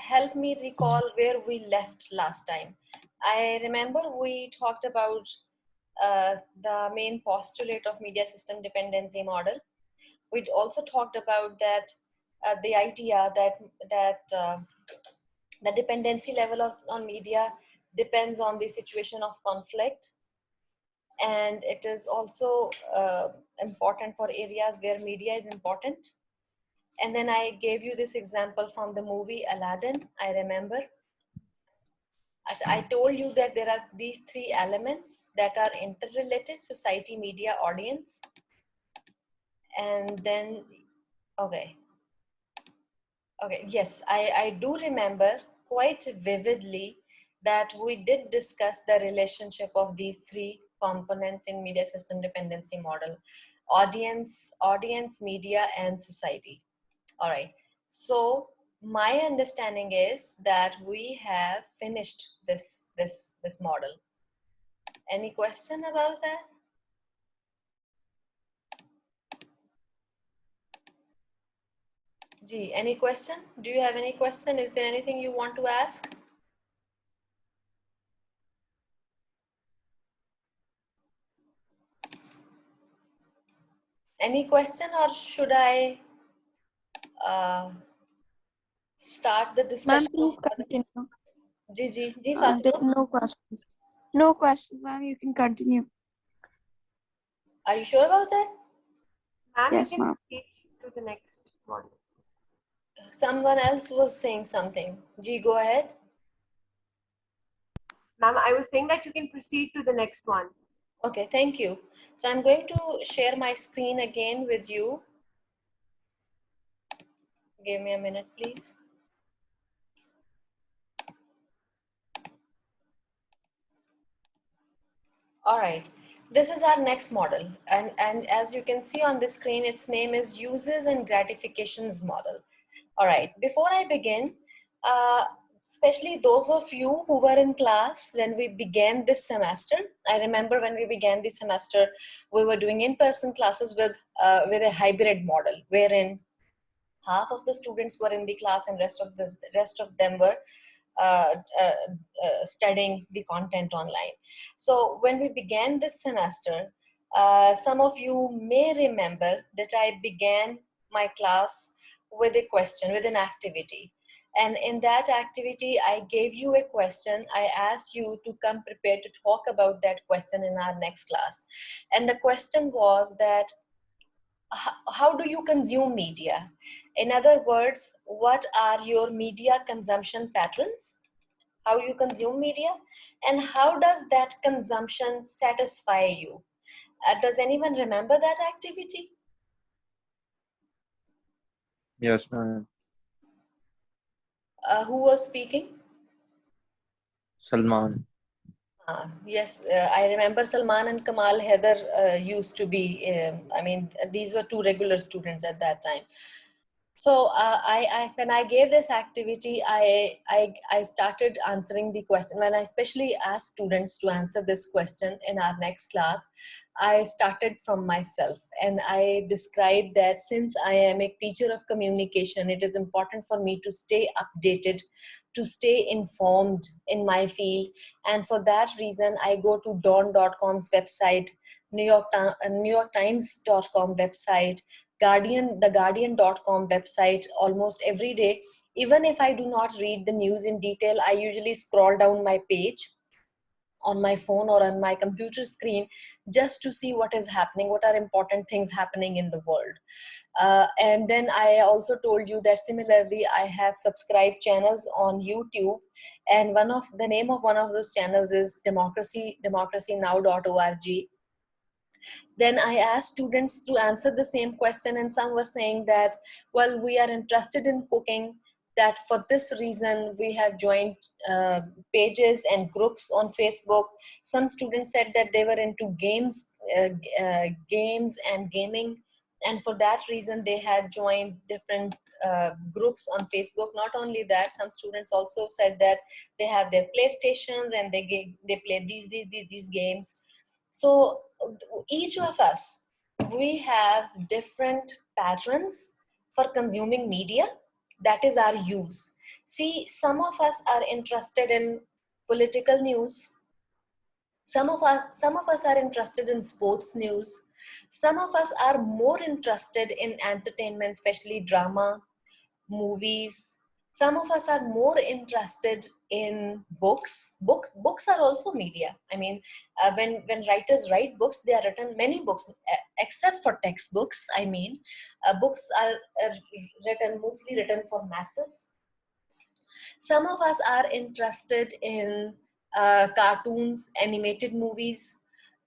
help me recall where we left last time. I remember we talked about the main postulate of media system dependency model. We'd also talked about that the idea that the dependency level on media depends on the situation of conflict, and it is also important for areas where media is important. And then I gave you this example from the movie Aladdin, I remember. As I told you that there are these three elements that are interrelated: society, media, audience. And then, okay, yes, I do remember quite vividly that we did discuss the relationship of these three components in media system dependency model: audience, media, and society. All right. So my understanding is that we have finished this model. Any question about that? Gee, any question? Do you have any question? Is there anything you want to ask? Any question, or should I start the Ma'am, discussion? please continue. Ji, No questions. No questions, ma'am. You can continue. are you sure about that? Ma'am, Yes, you can ma'am. proceed to the next one. Someone else was saying something. Ji, go ahead. Ma'am, I was saying that you can proceed to the next one. Okay, thank you. So I'm going to share my screen again with you. Give me a minute, please. All right, this is our next model. And as you can see on the screen, its name is uses and gratifications model. All right, before I begin, especially those of you who were in class when we began this semester, I remember when we began this semester, we were doing in-person classes with a hybrid model, wherein half of the students were in the class and rest of them were uh, studying the content online. So when we began this semester, some of you may remember that I began my class with a question, with an activity. And in that activity, I gave you a question. I asked you to come prepared to talk about that question in our next class. And the question was that, how do you consume media? In other words, what are your media consumption patterns? How you consume media, and how does that consumption satisfy you? Does anyone remember that activity? Yes, ma'am. Who was speaking? Salman. Yes, I remember Salman and Kamal Haider used to be, I mean, these were two regular students at that time. So when I gave this activity, I started answering the question. When I especially asked students to answer this question in our next class, I started from myself, and I described that since I am a teacher of communication, it is important for me to stay updated, to stay informed in my field. And for that reason, I go to dawn.com's website, NewYorkTimes.com website, the Guardian.com website almost every day. Even if I do not read the news in detail, I usually scroll down my page on my phone or on my computer screen just to see what is happening, what are important things happening in the world. And then I also told you that similarly, I have subscribed channels on YouTube, and the name of one of those channels is democracynow.org. Then I asked students to answer the same question, and some were saying that, well, we are interested in cooking, that for this reason we have joined pages and groups on Facebook. Some students said that they were into games and gaming, and for that reason they had joined different groups on Facebook. Not only that, some students also said that they have their PlayStations and they play these games. So each of us, we have different patterns for consuming media. That is our use. See, some of us are interested in political news. Some of us are interested in sports news. Some of us are more interested in entertainment, especially drama, movies. Some of us are more interested in books. Books are also media. I mean, when writers write books, they are written many books, except for textbooks. I mean, books are written mostly written for masses. Some of us are interested in cartoons, animated movies.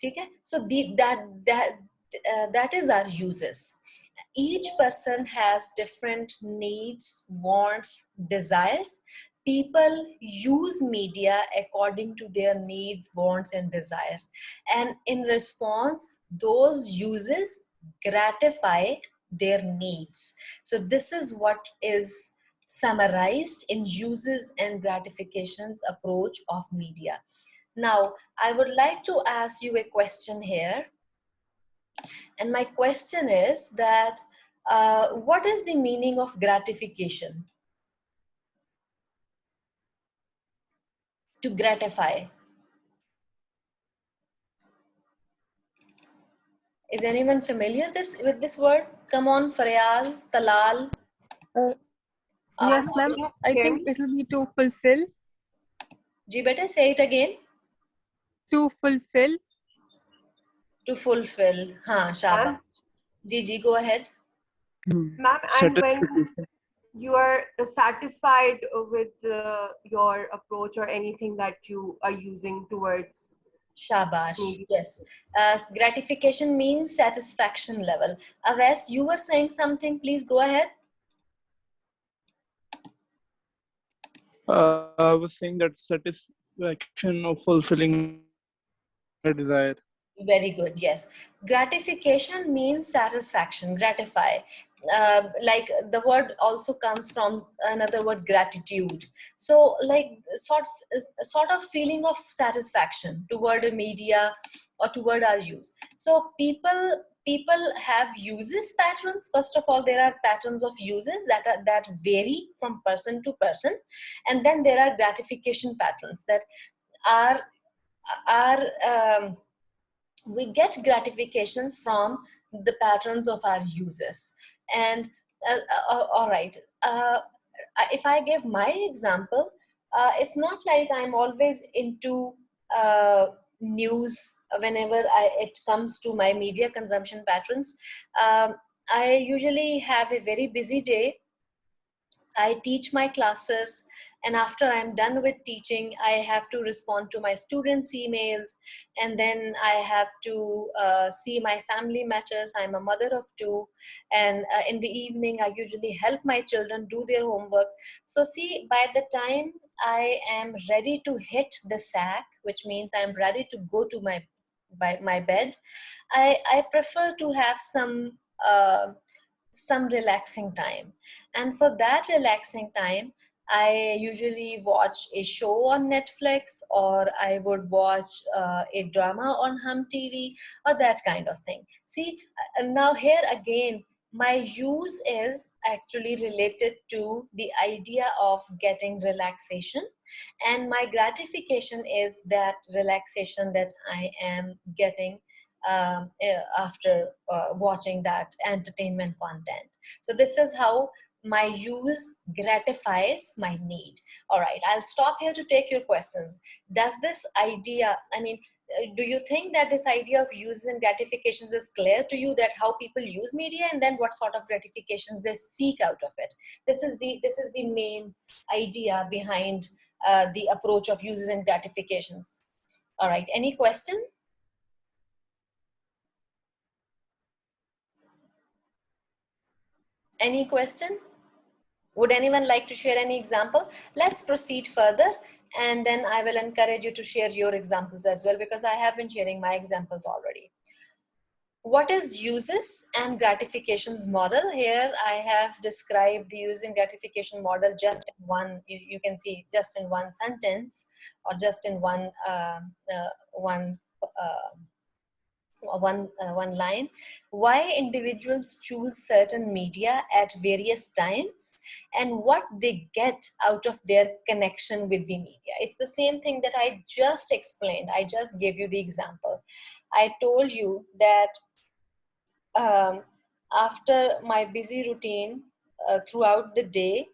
Okay? So that is our uses. Each person has different needs, wants, desires. People use media according to their needs, wants, and desires. And in response, those uses gratify their needs. So this is what is summarized in uses and gratifications approach of media. Now, I would like to ask you a question here. And my question is that what is the meaning of gratification? To gratify. Is anyone familiar with this word? Come on, Faryal, Talal. Yes, ma'am. Can you I hear think me? it will be to fulfill. Ji, beta, say it again. To fulfill. To fulfill. Haan, Shaba. Ma'am, Ji, go ahead. ma'am, and when you are satisfied with your approach or anything that you are using towards Shabash. media. Yes. Gratification means satisfaction level. Aves, you were saying something. Please go ahead. I was saying that satisfaction of fulfilling a desire. Very good. Yes. Gratification means satisfaction, gratify. Like the word also comes from another word, gratitude. So like sort of feeling of satisfaction toward a media or toward our use. So people have uses patterns. First of all, there are patterns of uses that vary from person to person, and then there are gratification patterns that are we get gratifications from the patterns of our users. And all right, if I give my example, it's not like I'm always into news whenever it comes to my media consumption patterns. I usually have a very busy day. I teach my classes, and after I'm done with teaching, I have to respond to my students' emails, and then I have to see my family matters. I'm a mother of two, and in the evening, I usually help my children do their homework. So, see, by the time I am ready to hit the sack, which means I'm ready to go to my bed, I prefer to have some relaxing time. And for that relaxing time, I usually watch a show on Netflix, or I would watch a drama on Hum TV, or that kind of thing. See, now here again, my use is actually related to the idea of getting relaxation, and my gratification is that relaxation that I am getting after watching that entertainment content. So this is how my use gratifies my need. All right, I'll stop here to take your questions. Does this idea, I mean, do you think that this idea of uses and gratifications is clear to you, that how people use media and then what sort of gratifications they seek out of it? This is the main idea behind the approach of uses and gratifications. All right, any question? Any question? Would anyone like to share any example? Let's proceed further, and then I will encourage you to share your examples as well, because I have been sharing my examples already. What is uses and gratifications model? Here I have described the use and gratification model just in one, you can see just in one sentence, or just in one one line. Why individuals choose certain media at various times and what they get out of their connection with the media. It's the same thing that I just explained. I just gave you the example. I told you that after my busy routine throughout the day,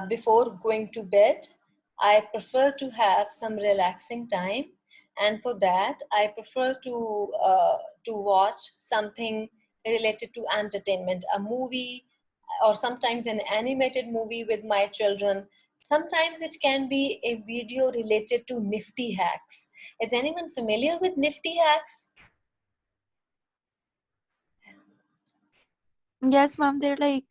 before going to bed, I prefer to have some relaxing time, and for that, I prefer to watch something related to entertainment, a movie, or sometimes an animated movie with my children. Sometimes it can be a video related to nifty hacks. Is anyone familiar with nifty hacks? Yes, ma'am. They're like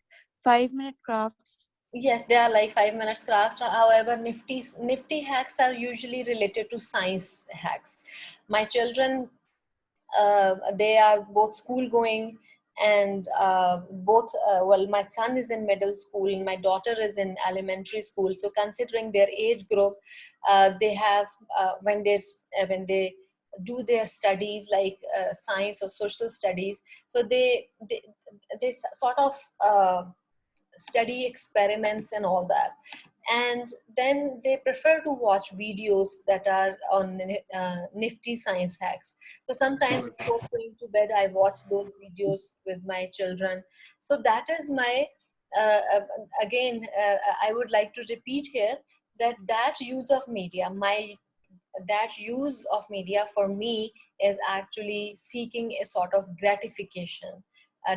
5-minute crafts. Yes, they are like 5 minutes craft. However, nifty hacks are usually related to science hacks. My children, they are both school going, and well, my son is in middle school and my daughter is in elementary school. So considering their age group, they have when they do their studies like science or social studies, so they sort of study experiments and all that, and then they prefer to watch videos that are on nifty science hacks. So sometimes before going to bed I watch those videos with my children. So that is my again I would like to repeat here that use of media, my that use of media for me is actually seeking a sort of gratification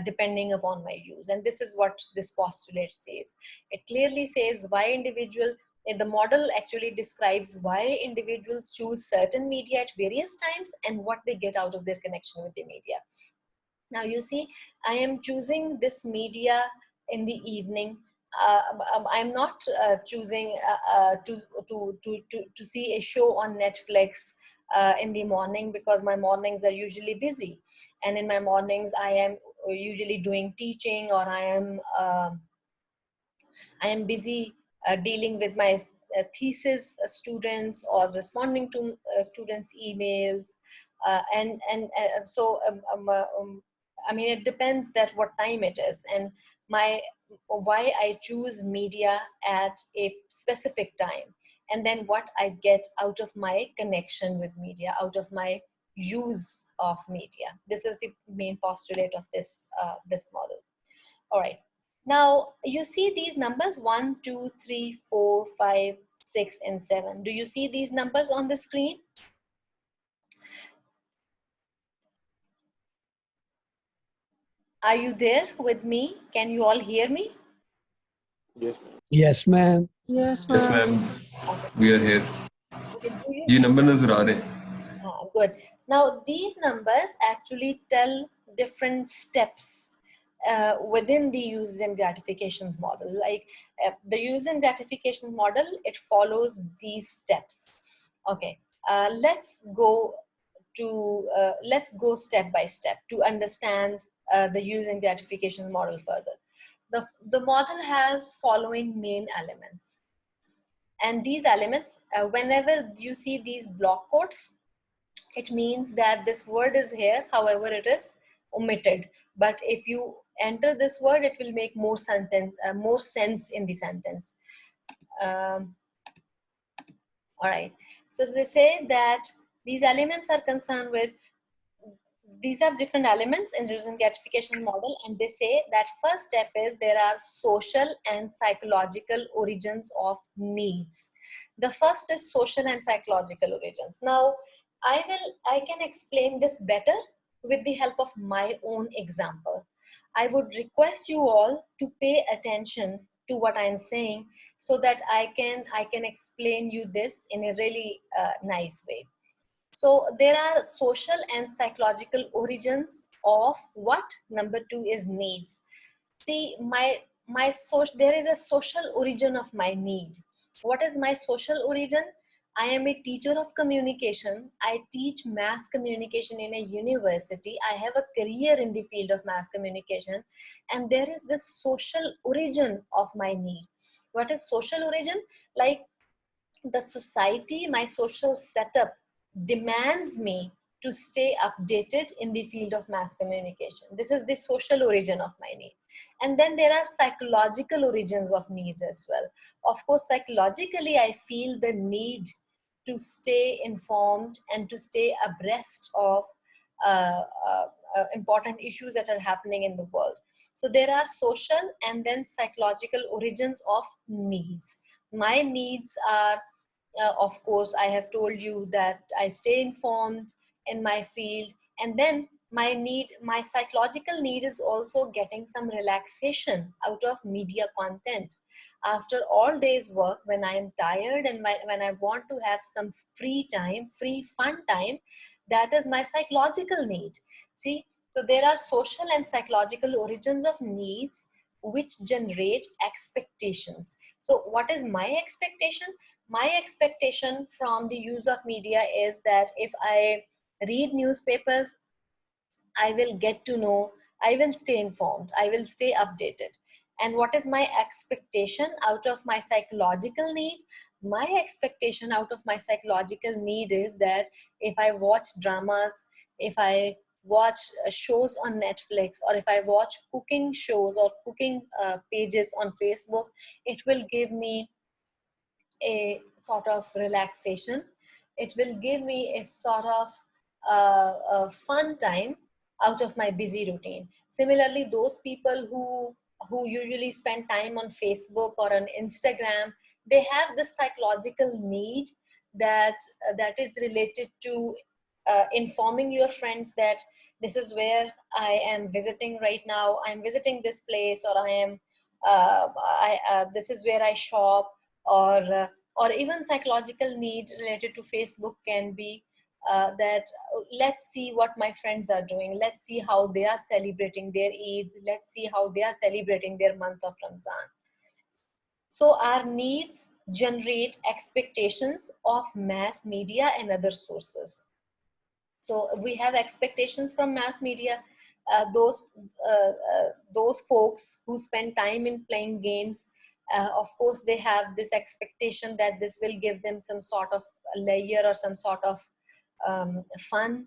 depending upon my use. And this is what this postulate says. It clearly says why the model actually describes why individuals choose certain media at various times and what they get out of their connection with the media. Now you see, I am choosing this media in the evening. I'm not choosing to see a show on Netflix in the morning, because my mornings are usually busy, and in my mornings I am usually doing teaching, or I am busy dealing with my thesis students or responding to students' emails, I mean, it depends that what time it is, and my why I choose media at a specific time, and then what I get out of my connection with media, out of my use of media. This is the main postulate of this model. All right. Now you see these numbers 1, 2, 3, 4, 5, 6, and 7. Do you see these numbers on the screen? Are you there with me? Can you all hear me? Yes, ma'am. Yes, Yes, ma'am. ma'am. We are here. Okay, do you ये see number them? नजर आ रहे हैं. Good. Now these numbers actually tell different steps within the use and gratifications model. Like the use and gratification model, it follows these steps. Okay, let's go step by step to understand the use and gratification model further. The model has following main elements, and these elements, whenever you see these block quotes, it means that this word is here, however it is omitted. But if you enter this word, it will make more sense in the sentence. All right, so they say that these elements are concerned with, these are different elements in use and gratification model, and they say that first step is there are social and psychological origins of needs. The first is social and psychological origins. Now I can explain this better with the help of my own example. I would request you all to pay attention to what I'm saying, so that I can explain you this in a really nice way. So there are social and psychological origins of what? Number 2 is needs. See, there is a social origin of my need. What is my social origin? I am a teacher of communication. I teach mass communication in a university. I have a career in the field of mass communication, and there is this social origin of my need. What is social origin? Like the society, my social setup demands me to stay updated in the field of mass communication. This is the social origin of my need. And then there are psychological origins of needs as well. Of course, psychologically, I feel the need to stay informed and to stay abreast of important issues that are happening in the world. So there are social and then psychological origins of needs. My needs are, of course, I have told you that I stay informed in my field, and then my psychological need is also getting some relaxation out of media content. After all day's work, when I am tired and when I want to have some free time, free fun time, that is my psychological need. See, so there are social and psychological origins of needs which generate expectations. So what is my expectation? My expectation from the use of media is that if I read newspapers, I will get to know, I will stay informed, I will stay updated. And what is my expectation out of my psychological need? My expectation out of my psychological need is that if I watch dramas, if I watch shows on Netflix, or if I watch cooking shows or cooking pages on Facebook, it will give me a sort of relaxation. It will give me a sort of a fun time out of my busy routine. Similarly, those people who usually spend time on Facebook or on Instagram, they have this psychological need that that is related to informing your friends that this is where I am visiting right now. I'm visiting this place, or I am this is where I shop, or even psychological need related to Facebook can be that let's see what my friends are doing, let's see how they are celebrating their Eid, let's see how they are celebrating their month of Ramzan. So our needs generate expectations of mass media and other sources. So we have expectations from mass media. Those folks who spend time in playing games, of course, they have this expectation that this will give them some sort of layer or some sort of fun.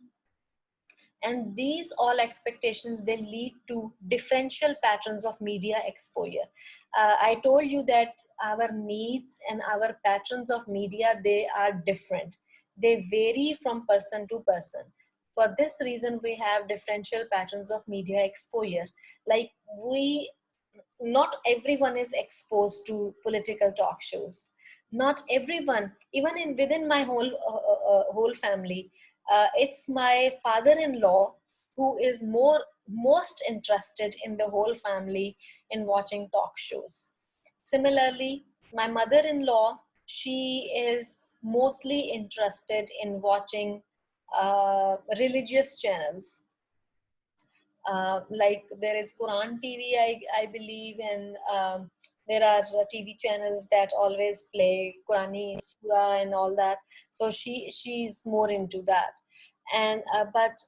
And these all expectations, they lead to differential patterns of media exposure. I told you that our needs and our patterns of media, they are different. They vary from person to person. For this reason, we have differential patterns of media exposure. Like not everyone is exposed to political talk shows. Not everyone, even within my whole family, it's my father-in-law who is most interested in the whole family in watching talk shows. Similarly, my mother-in-law, she is mostly interested in watching religious channels. Like there is Quran TV, I believe, and there are TV channels that always play Qurani Surah and all that. So she's more into that. And but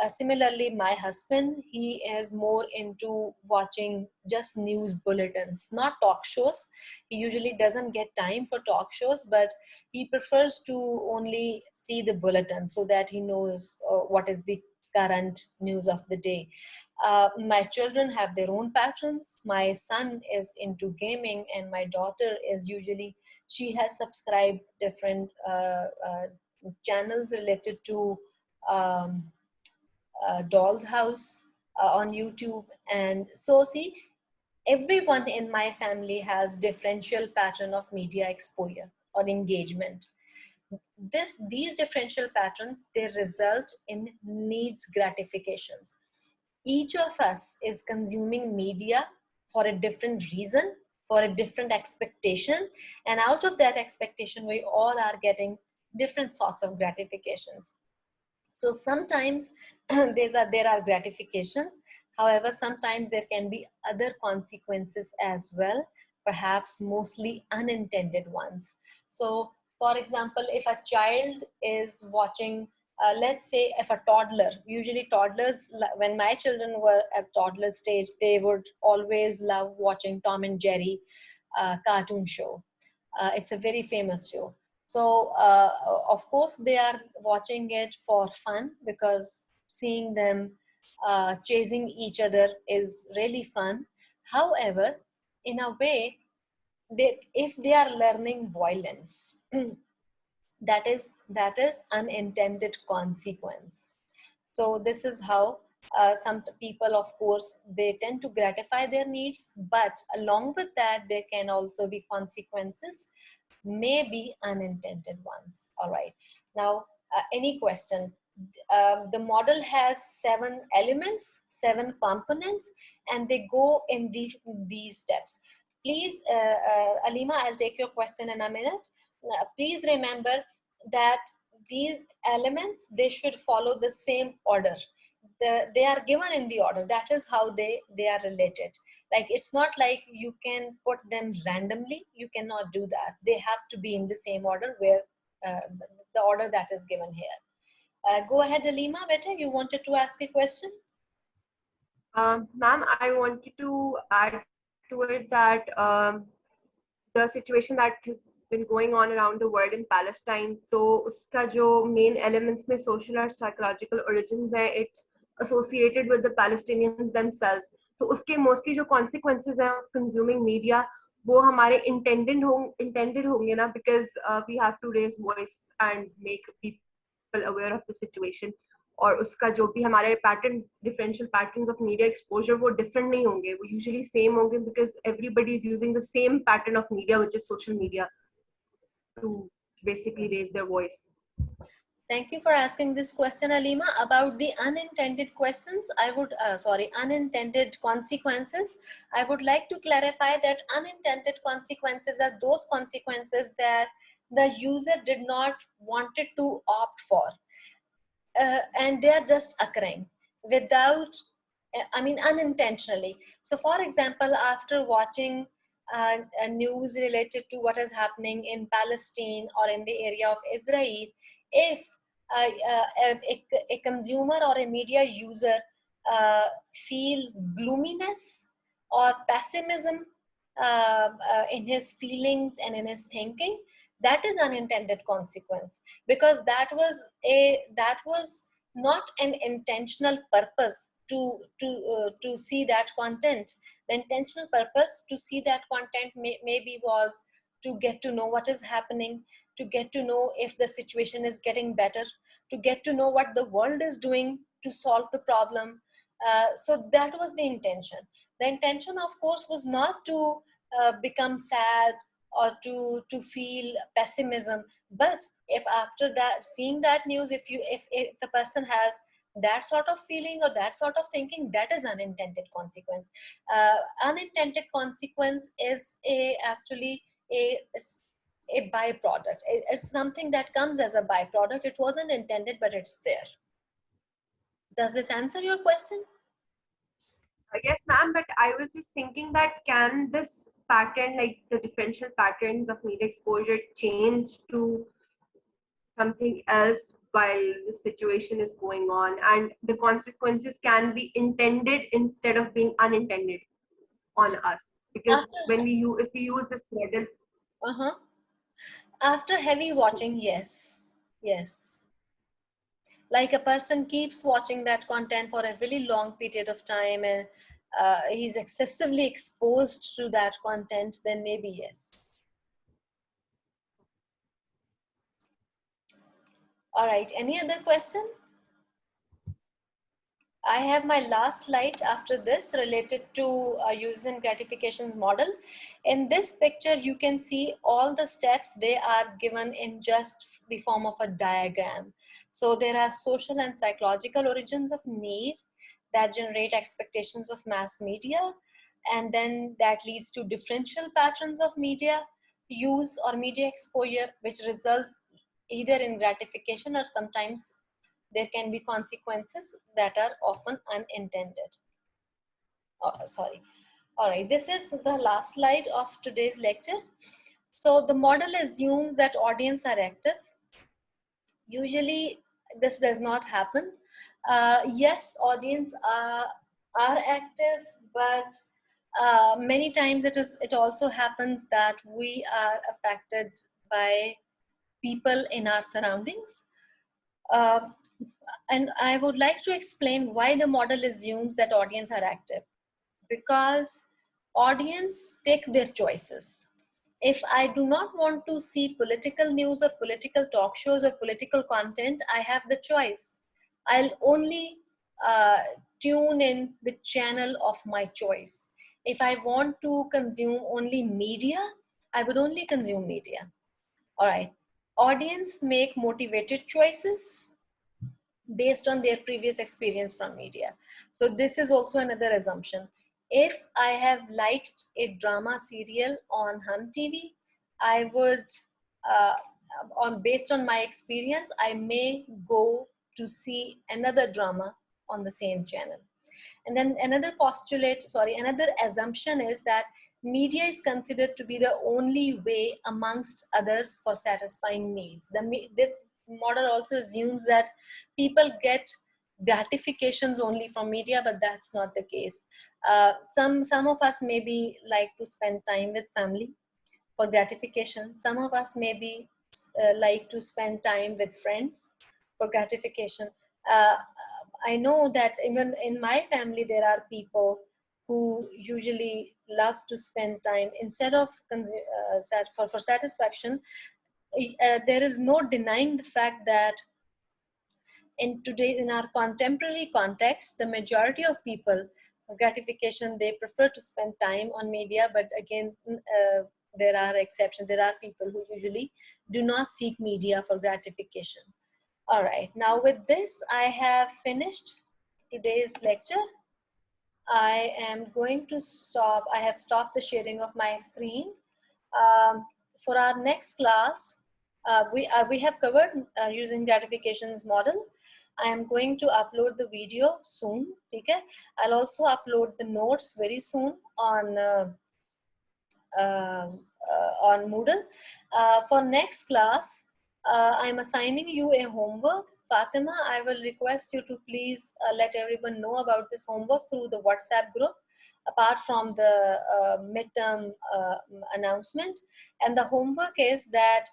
similarly, my husband, he is more into watching just news bulletins, not talk shows. He usually doesn't get time for talk shows, but he prefers to only see the bulletin so that he knows what is the current news of the day. My children have their own patterns. My son is into gaming, and my daughter is usually, she has subscribed different channels related to Doll's House on YouTube. And so see, everyone in my family has differential pattern of media exposure or engagement. These differential patterns, they result in needs gratifications. Each of us is consuming media for a different reason, for a different expectation, and out of that expectation, we all are getting different sorts of gratifications. So sometimes there are gratifications. However, sometimes there can be other consequences as well, perhaps mostly unintended ones. So for example, if a child is watching, let's say if a toddler, usually toddlers, when my children were at toddler stage, they would always love watching Tom and Jerry cartoon show. It's a very famous show. So of course they are watching it for fun, because seeing them chasing each other is really fun. However, in a way, if they are learning violence, that is unintended consequence. So this is how some people, of course, they tend to gratify their needs, but along with that there can also be consequences, maybe unintended ones. All right, now any question? The model has 7 elements, 7 components, and they go in these steps. Please, Alima, I'll take your question in a minute. Please remember that these elements, they should follow the same order. They are given in the order. That is how they are related. Like, it's not like you can put them randomly. You cannot do that. They have to be in the same order, where the order that is given here. Go ahead, Alima. Beta, you wanted to ask a question? Ma'am, I wanted to add to it that the situation that has been going on around the world in Palestine, तो उसका जो main elements में social और psychological origins है, it's associated with the Palestinians themselves. तो उसके mostly जो consequences हैं of consuming media, वो हमारे intended होंगे ना, because we have to raise voice and make people aware of the situation. और उसका जो भी हमारे patterns, differential patterns of media exposure, वो डिफरेंट नहीं होंगे, वो यूजुअली सेम होंगे, because everybody is using the same pattern of media which is social media to basically raise their voice. Thank you for asking this question, Alima. About the unintended questions, I would, unintended consequences, I would like to clarify that unintended consequences are those consequences that the user did not wanted to opt for. And they are just occurring without, unintentionally. So for example, after watching news related to what is happening in Palestine or in the area of Israel, if a consumer or a media user feels gloominess or pessimism in his feelings and in his thinking, that is unintended consequence, because that was not an intentional purpose to see that content. The intentional purpose to see that content maybe was to get to know what is happening, to get to know if the situation is getting better, to get to know what the world is doing to solve the problem. So that was the intention. The intention, of course, was not to become sad or to feel pessimism. But if after that, seeing that news, if the person has that sort of feeling or that sort of thinking, that is unintended consequence. Unintended consequence is actually a byproduct. It's something that comes as a byproduct. It wasn't intended, but it's there. Does this answer your question? Yes, ma'am, but I was just thinking that can this pattern, like the differential patterns of media exposure, change to something else while the situation is going on, and the consequences can be intended instead of being unintended on us? Because when if we use this model, after heavy watching, yes. Like a person keeps watching that content for a really long period of time, and he's excessively exposed to that content, then maybe yes. All right, any other question? I have my last slide after this related to uses and gratifications model. In this picture, you can see all the steps. They are given in just the form of a diagram. So there are social and psychological origins of need that generate expectations of mass media, and then that leads to differential patterns of media use or media exposure, which results either in gratification or sometimes there can be consequences that are often unintended. Sorry. All right, this is the last slide of today's lecture. So the model assumes that audience are active. Usually this does not happen. Yes, audience are active, but many times it also happens that we are affected by people in our surroundings. And I would like to explain why the model assumes that audience are active. Because audience take their choices. If I do not want to see political news or political talk shows or political content, I have the choice. I'll only tune in the channel of my choice. If I want to consume only media, I would only consume media. All right. Audience make motivated choices based on their previous experience from media. So this is also another assumption. If I have liked a drama serial on Hum TV, I would, based on my experience, I may go to see another drama on the same channel. And then another assumption is that media is considered to be the only way amongst others for satisfying needs. This model also assumes that people get gratifications only from media, but that's not the case. Some of us maybe like to spend time with family for gratification. Some of us maybe like to spend time with friends for gratification. I know that even in my family, there are people who usually love to spend time instead of for satisfaction. There is no denying the fact that in our contemporary context, the majority of people, gratification, they prefer to spend time on media. But again, there are exceptions. There are people who usually do not seek media for gratification. All right, now with this, I have finished today's lecture. I am going to stop. I have stopped the sharing of my screen. For our next class, we have covered using gratifications model. I am going to upload the video soon. Okay? I'll also upload the notes very soon on Moodle. For next class, I'm assigning you a homework. Fatima, I will request you to please let everyone know about this homework through the WhatsApp group, apart from the midterm announcement. And the homework is that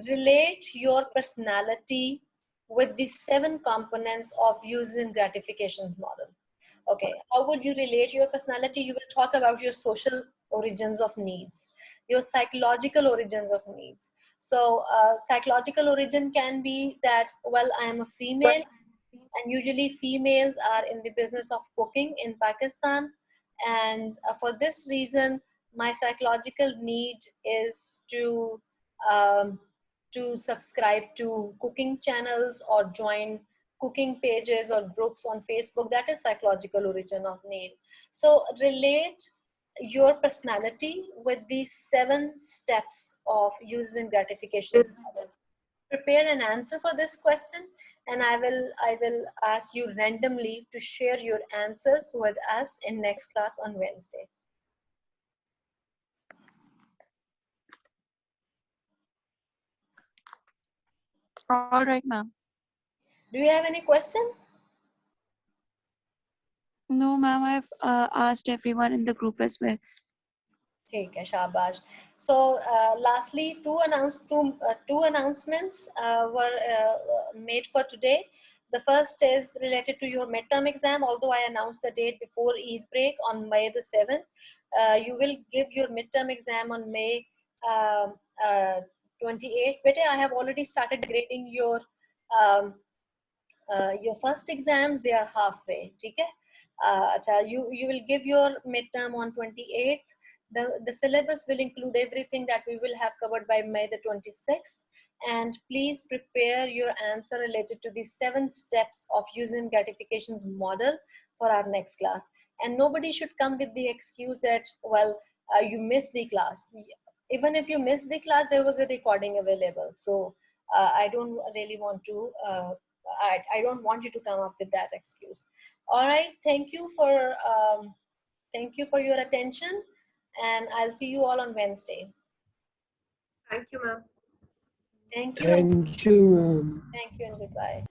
relate your personality with the 7 components of using gratifications model. Okay, how would you relate your personality? You will talk about your social origins of needs, your psychological origins of needs. So psychological origin can be that, well, I am a female, and usually females are in the business of cooking in Pakistan. And for this reason, my psychological need is to subscribe to cooking channels or join cooking pages or groups on Facebook. That is psychological origin of need. So relate your personality with these 7 steps of using gratifications model. Prepare an answer for this question, and I will ask you randomly to share your answers with us in next class on Wednesday. All right, ma'am. Do you have any question? No, ma'am. I've asked everyone in the group as well. Okay, shabash. So lastly, two announcements were made for today. The first is related to your midterm exam. Although I announced the date before Eid break on May the 7th, you will give your midterm exam on May 28th. Bete, I have already started grading your first exams. They are halfway. Okay? You will give your midterm on 28th. The syllabus will include everything that we will have covered by May the 26th. And please prepare your answer related to the 7 steps of using gratifications model for our next class. And nobody should come with the excuse that, well, you missed the class. Even if you missed the class, there was a recording available. So I don't really want to, I don't want you to come up with that excuse. All right, thank you for your attention, and I'll see you all on Wednesday. Thank you, ma'am. Thank you. Thank you, ma'am. Thank you and goodbye.